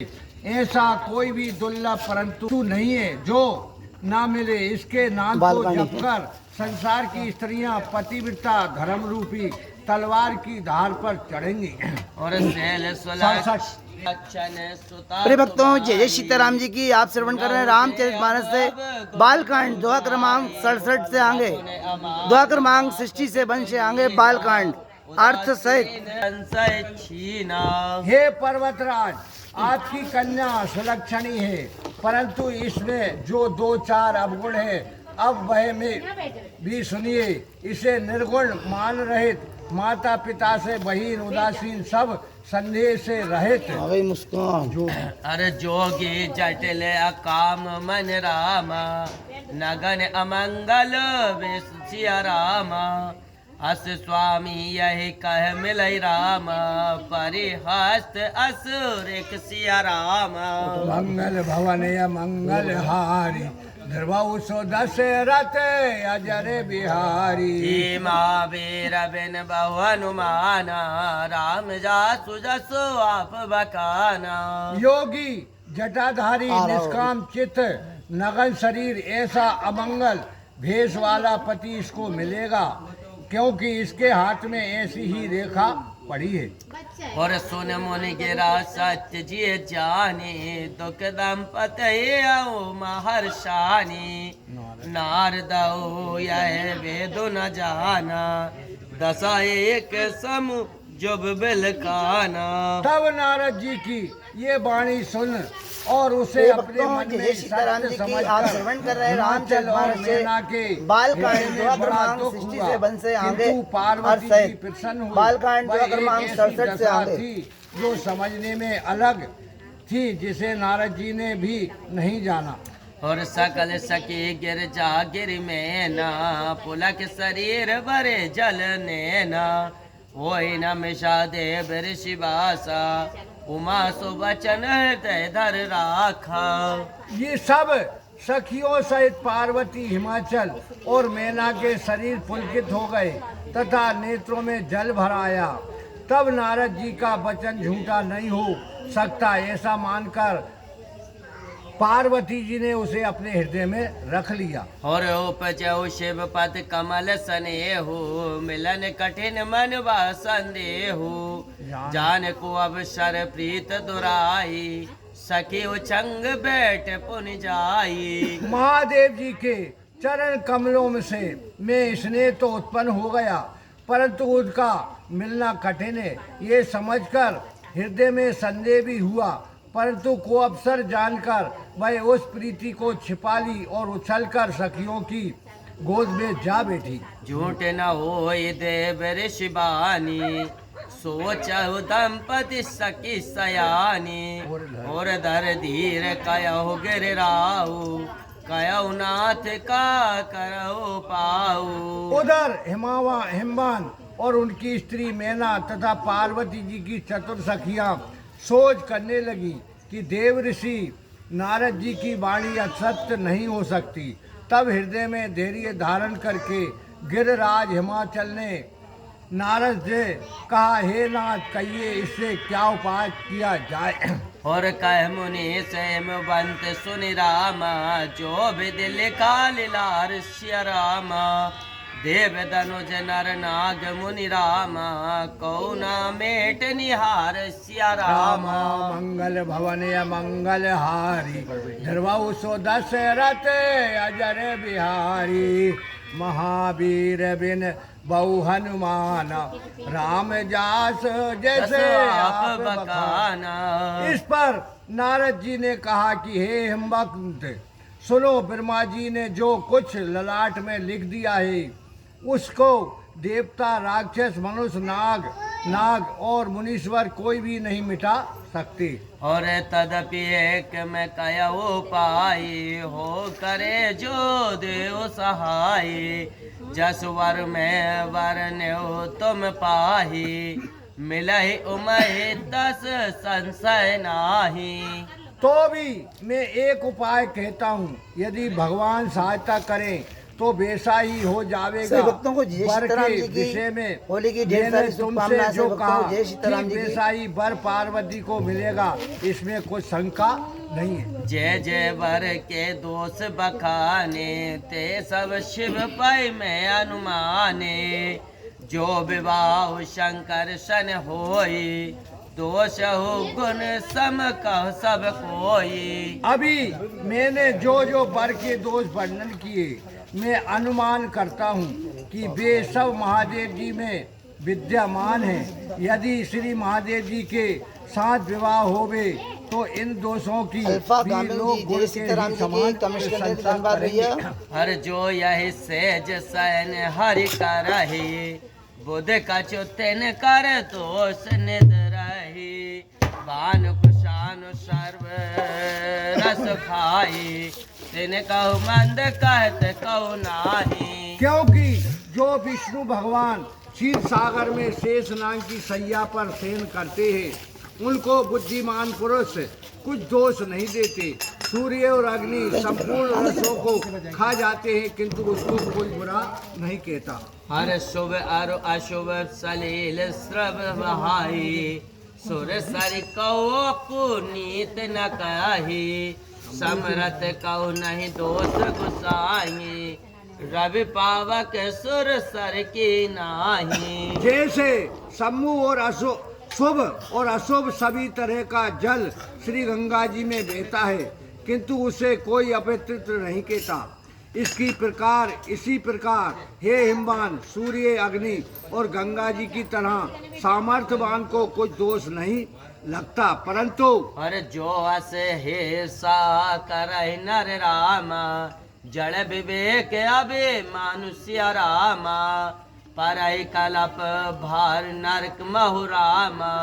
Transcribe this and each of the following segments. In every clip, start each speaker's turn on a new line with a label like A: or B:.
A: ऐसा कोई भी दुर्लभ परंतु नहीं है जो ना मिले। इसके नाम को जपकर संसार की स्त्रियां पतिव्रता धर्म रूपी तलवार की धार पर चढ़ेंगी।
B: और
C: प्रिय भक्तों, जय जय सीताराम जी की। आप श्रवण कर रहे हैं रामचरितमानस से बालकांड दोहा क्रमांक 67 से आगे, दोहा क्रमांक 60 से 1 से आगे बालकांड अर्थ सहित।
A: हे पर्वतराज, आपकी कन्या सुलक्षणी है, परंतु इसमें जो 2-4 अवगुण है, अब वह में भी सुनिए। इसे निर्गुण मान रहित, माता पिता से बहीन उदासीन, सब संदेह से रहित।
C: मुस्कान जो
B: अरे जोगी जटिल अकाम मन रामा, नगन अमंगल सिया रामा। अस स्वामी यही कह मिलई राम, परिहस्त असुर सिया राम।
A: मंगल भवन मंगल हारी, ध्रुव सो दशरथ अजर बिहारी।
B: महावीर बिन बहु हनुमाना, राम जासु जसु आप बकाना।
A: योगी जटाधारी निष्काम चित्त नगन शरीर, ऐसा अमंगल भेष वाला पति इसको मिलेगा, क्योंकि इसके हाथ में ऐसी ही रेखा पड़ी है।
B: और सुन मुनि गिरा सत्य जी जाने, दुख दंपति महर्षानी। नारदो यह वेद न जाना, दशा एक समु जुब बिलकाना।
A: तब नारद जी की ये वाणी सुन और उसे अपने मन में
C: सीताराम जी की आप
A: समझकर
C: श्रवण कर रहे हैं
A: रामचरितमानस
C: रामचरितमानस से बालकांड दोहा क्रमांक 60 से 1 से आगे
A: पार्वती जी प्रसन्न हुई।
C: बालकांड दोहा
A: वह एक
C: क्रमांक
A: ऐसी
C: 67 से
A: दशा
C: आगे
A: थी जो समझने में अलग थी, जिसे नारद जी ने भी नहीं जाना।
B: और सकल सकी गिर जा गिर में ना, पुलक शरीर भरे जल नैना। वही न मिशा देव ऋषि बासा, उमा सुबचन हृदय धर राखा।
A: ये सब सखियों सहित पार्वती हिमाचल और मैना के शरीर पुलकित हो गए तथा नेत्रों में जल भर आया। तब नारद जी का वचन झूठा नहीं हो सकता, ऐसा मानकर पार्वती जी ने उसे अपने हृदय में रख लिया।
B: और उपजौ शिव पद कमल स्नेहु, मिलन कठिन मन वा संदेहु। जान को अवसर प्रीत दुराई, सखी उचंग बैठ पुन जाई।
A: महादेव जी के चरण कमलों में से में स्नेह तो उत्पन्न हो गया, परंतु उनका मिलना कठिन है, ये समझकर हृदय में संदेह भी हुआ। परंतु को अवसर जानकर वह उस प्रीति को छिपा ली और उछलकर सखियों की गोद में जा बैठी।
B: झूठ न हो देव ऋषि बानी, सोचहु दंपति सखी सयानी। और धर धीर कयहु गिर राहु, कयहु नाथ का करहु पाऊ।
A: उधर हिमवान और उनकी स्त्री मैना तथा पार्वती जी की चतुर सखियां सोच करने लगी कि देव ऋषि नारद जी की वाणी असत्य नहीं हो सकती। तब हृदय में धैर्य धारण करके गिरिराज हिमाचल ने नारद से कहा, हे नाथ, कहिए इससे क्या उपाय किया जाए।
B: और कह मुनि सेम बंत सुनि रामा, जो विधि लिखा लीलार सिया रामा। देव धनुज नर नाग मुनि रामा, कौना मेट निहार सिया रामा।
A: मंगल भवन मंगल हारी, ध्रुव सो दशरथ अजर बिहारी। महावीर बिन बहु हनुमान, राम जास जैसे आप बखाना। इस पर नारद जी ने कहा कि हे हिमवंत, सुनो, ब्रह्मा जी ने जो कुछ ललाट में लिख दिया है, उसको देवता, राक्षस, मनुष्य, नाग और मुनीश्वर कोई भी नहीं मिटा सकते।
B: और तदपि एक में कयहु पाई, हो करे जो देव सहाय। जस वर में वरन्यो तुम पाही, मिलहि उमहि तस संशय नाही।
A: तो भी मैं एक उपाय कहता हूँ, यदि भगवान सहायता करें तो वैसा ही हो जावेगा।
C: सभी भक्तों को जय
A: वर
C: सीताराम
A: के
C: जी की
A: विषय में
C: होली की ढेर
A: मैंने
C: सारी
A: तुमसे
C: शुभकामनाएं।
A: जो
C: सभी भक्तों
A: कहा
C: को जय सीताराम
A: ठीक
C: जी की।
A: वैसा ही वर पार्वती को मिलेगा, इसमें कोई शंका नहीं है।
B: जय जय वर के दोष बखाने, ते सब शिव पै में अनुमाने। जो विवाह शंकर सन होई, दोष हो गुण सम कह सब कोई।
A: अभी मैंने जो जो वर के दोष वर्णन किए, मैं अनुमान करता हूँ कि वे सब महादेव जी में विद्यमान हैं। यदि श्री महादेव जी के साथ विवाह होवे तो इन दोषों की
C: अल्फा
A: भी
C: गामिन
A: लोग
C: जी,
A: गुण
C: जय
A: के
C: सीताराम
A: ही
C: जी की
A: समान
C: कमिश्नर जी,
A: प्रशंसा
C: धन्यवाद भैया।
A: करेंगे।
B: हर जो यही सेज सैन हरि करहि, बुध कछु तिन कर दोष निद रही। बान कुशान सर्व रस खाई, तिन कहु मंद कहत कहु नाही।
A: क्योंकि जो विष्णु भगवान क्षीर सागर में शेष नाग की सैया पर शयन करते हैं, उनको बुद्धिमान पुरुष कुछ दोष नहीं देते। सूर्य और अग्नि संपूर्ण रसों को खा जाते हैं, किंतु उसको कोई बुरा नहीं कहता।
B: हर शुभ अरु अशुभ सलील श्रव बहाई, सुर सर कहो पुनीत न कही। समरथ कहो नहीं दोष गुसाई, रवि पावक सुर सर की नाही।
A: जैसे सम्मु और शुभ और अशुभ सभी तरह का जल श्री गंगा जी में बहता है, किंतु उसे कोई अपवित्र नहीं कहता। इसी प्रकार हे हिमवान, सूर्य, अग्नि और गंगा जी की तरह सामर्थ्यवान को कुछ दोष नहीं लगता। परंतु
B: हर जो अस हे सा करहि नर रामा, जड़ विवेक अबे मानुष्य रामा। परहि कलप भार नरक महु रामा,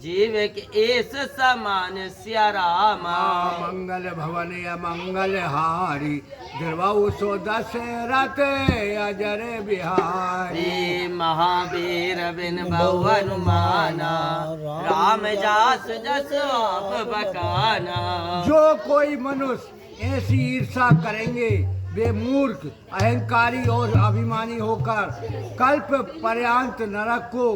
B: जीव के एस समान सिया रामा।
A: मंगल भवन मंगल हारी, ध्रुव सो दशरथ अजर बिहारी।
B: हरि महावीर बिन बहु हनुमाना, राम जास जस आप बकाना।
A: जो कोई मनुष्य ऐसी ईर्षा करेंगे, वे मूर्ख, अहंकारी और अभिमानी होकर कल्प पर्यंत नरक को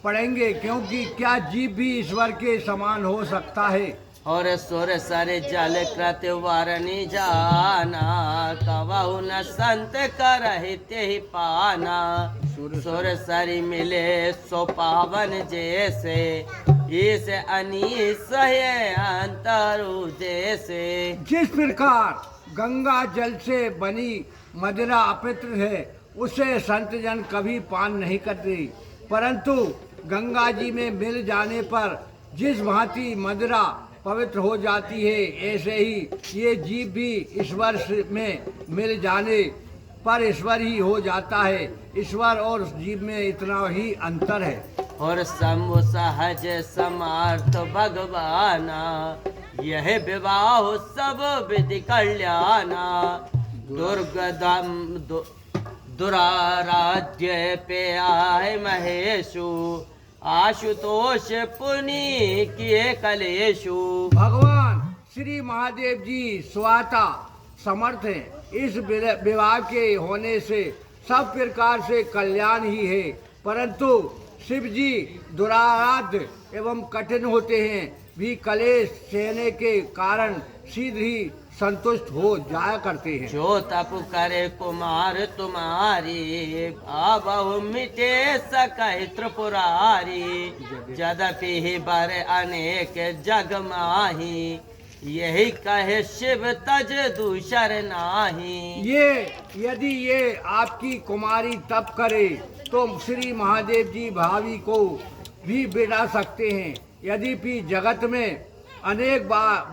A: पड़ेंगे, क्योंकि क्या जीव भी ईश्वर के समान हो सकता है।
B: और सुर सर जल कृत वरनि जाना, कवहु न संत करहि तेहि पाना। सुर सरि मिले सो पावन जैसे, इस अनीस है अंतरु जैसे।
A: जिस प्रकार गंगा जल से बनी मदिरा अपवित्र है, उसे संत जन कभी पान नहीं करते, परंतु गंगा जी में मिल जाने पर जिस भांति मदिरा पवित्र हो जाती है, ऐसे ही ये जीव भी ईश्वर में मिल जाने पर ईश्वर ही हो जाता है। ईश्वर और जीव में इतना ही अंतर है।
B: और शंभु सहज समार्थ भगवाना, यह विवाह सब विधि कल्याणा। दुराराध्य पे आए महेशु, आशुतोष पुनि किए कलेशु।
A: भगवान श्री महादेव जी स्वाता समर्थ हैं। इस विवाह के होने से सब प्रकार से कल्याण ही है, परंतु शिव जी दुराराध्य एवं कठिन होते हैं, भी कलेश सहने के कारण शीघ्र ही संतुष्ट हो जाया करते हैं।
B: जो तप करे कुमार तुम्हारी, बहु मिटे सकहि त्रिपुरारी। जदपि ही बर अनेक जग माही, यही कहे शिव तज दूसर नाही।
A: यदि ये आपकी कुमारी तप करे तो श्री महादेव जी भावी को भी बिड़ा सकते हैं। यद्यपि जगत में अनेक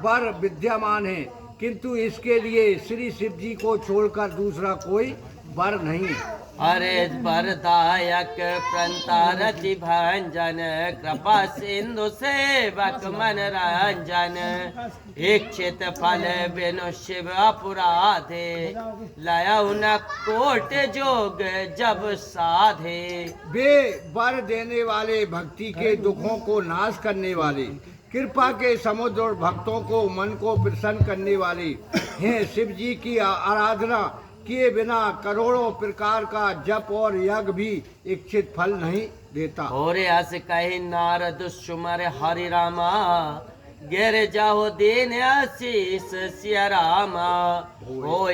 A: वर विद्यमान हैं, किंतु इसके लिए श्री शिव जी को छोड़कर दूसरा कोई वर नहीं।
B: अरे वरदायक प्रंतारति भंजन, कृपा सिंधु सेवक मन रंजन। इच्छित फल बिनु शिव अपराधे, लयउ न कोट जोग जब साधे।
A: वे वर देने वाले, भक्ति के दुखों को नाश करने वाले, कृपा के समुद्र और भक्तों को मन को प्रसन्न करने वाले हैं। शिव जी की आराधना किए बिना करोड़ों प्रकार का जप और यज्ञ भी इच्छित फल नहीं देता।
B: और अस कही नारद सुमर हरि रामा, गिर जाओ दीन आशीष सिया रामा। हो